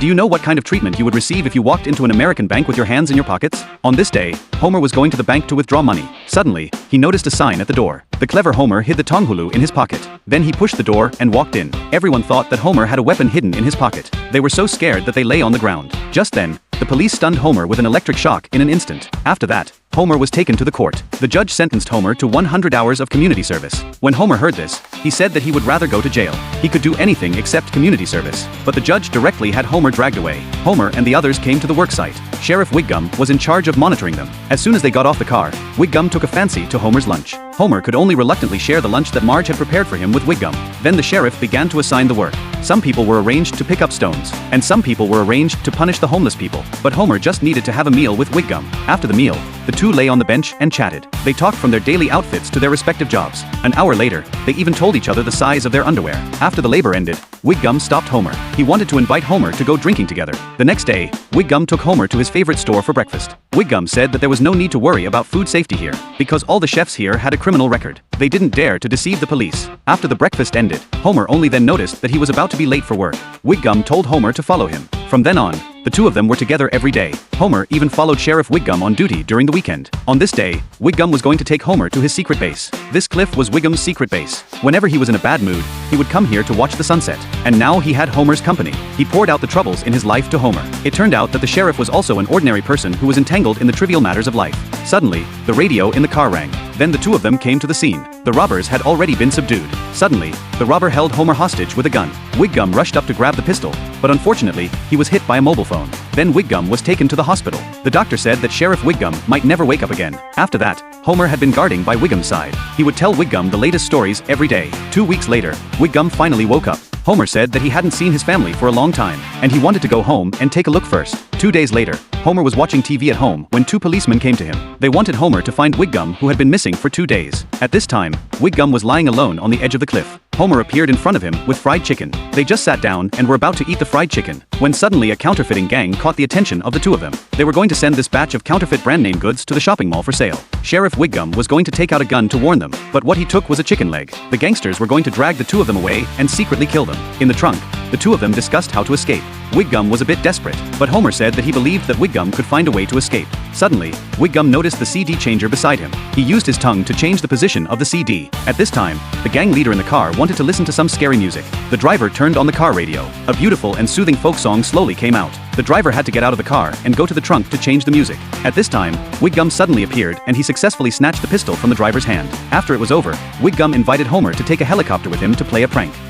Do you know what kind of treatment you would receive if you walked into an American bank with your hands in your pockets? On this day, Homer was going to the bank to withdraw money. Suddenly, he noticed a sign at the door. The clever Homer hid the Tonghulu in his pocket. Then he pushed the door and walked in. Everyone thought that Homer had a weapon hidden in his pocket. They were so scared that they lay on the ground. Just then, the police stunned Homer with an electric shock in an instant. After that, Homer was taken to the court. The judge sentenced Homer to 100 hours of community service. When Homer heard this, he said that he would rather go to jail. He could do anything except community service. But the judge directly had Homer dragged away. Homer and the others came to the worksite. Sheriff Wiggum was in charge of monitoring them. As soon as they got off the car, Wiggum took a fancy to Homer's lunch. Homer could only reluctantly share the lunch that Marge had prepared for him with Wiggum. Then the sheriff began to assign the work. Some people were arranged to pick up stones, and some people were arranged to punish the homeless people. But Homer just needed to have a meal with Wiggum. After the meal, the two lay on the bench and chatted. They talked from their daily outfits to their respective jobs. An hour later, they even told each other the size of their underwear. After the labor ended, Wiggum stopped Homer. He wanted to invite Homer to go drinking together. The next day, Wiggum took Homer to his favorite store for breakfast. Wiggum said that there was no need to worry about food safety here, because all the chefs here had a criminal record. They didn't dare to deceive the police. After the breakfast ended, Homer only then noticed that he was about to be late for work. Wiggum told Homer to follow him. From then on, the two of them were together every day. Homer even followed Sheriff Wiggum on duty during the weekend. On this day, Wiggum was going to take Homer to his secret base. This cliff was Wiggum's secret base. Whenever he was in a bad mood, he would come here to watch the sunset. And now he had Homer's company. He poured out the troubles in his life to Homer. It turned out that the sheriff was also an ordinary person who was entangled in the trivial matters of life. Suddenly, the radio in the car rang. Then the two of them came to the scene. The robbers had already been subdued. Suddenly, the robber held Homer hostage with a gun. Wiggum rushed up to grab the pistol, but unfortunately, he was hit by a mobile phone. Then Wiggum was taken to the hospital. The doctor said that Sheriff Wiggum might never wake up again. After that, Homer had been guarding by Wiggum's side. He would tell Wiggum the latest stories every day. 2 weeks later, Wiggum finally woke up. Homer said that he hadn't seen his family for a long time, and he wanted to go home and take a look first. 2 days later, Homer was watching TV at home when two policemen came to him. They wanted Homer to find Wiggum, who had been missing for 2 days. At this time, Wiggum was lying alone on the edge of the cliff. Homer appeared in front of him with fried chicken. They just sat down and were about to eat the fried chicken, when suddenly a counterfeiting gang caught the attention of the two of them. They were going to send this batch of counterfeit brand name goods to the shopping mall for sale. Sheriff Wiggum was going to take out a gun to warn them, but what he took was a chicken leg. The gangsters were going to drag the two of them away and secretly kill them. In the trunk, the two of them discussed how to escape. Wiggum was a bit desperate, but Homer said that he believed that Wiggum could find a way to escape. Suddenly, Wiggum noticed the CD changer beside him. He used his tongue to change the position of the CD. At this time, the gang leader in the car wanted to listen to some scary music. The driver turned on the car radio. A beautiful and soothing folk song slowly came out. The driver had to get out of the car and go to the trunk to change the music. At this time, Wiggum suddenly appeared and he successfully snatched the pistol from the driver's hand. After it was over, Wiggum invited Homer to take a helicopter with him to play a prank.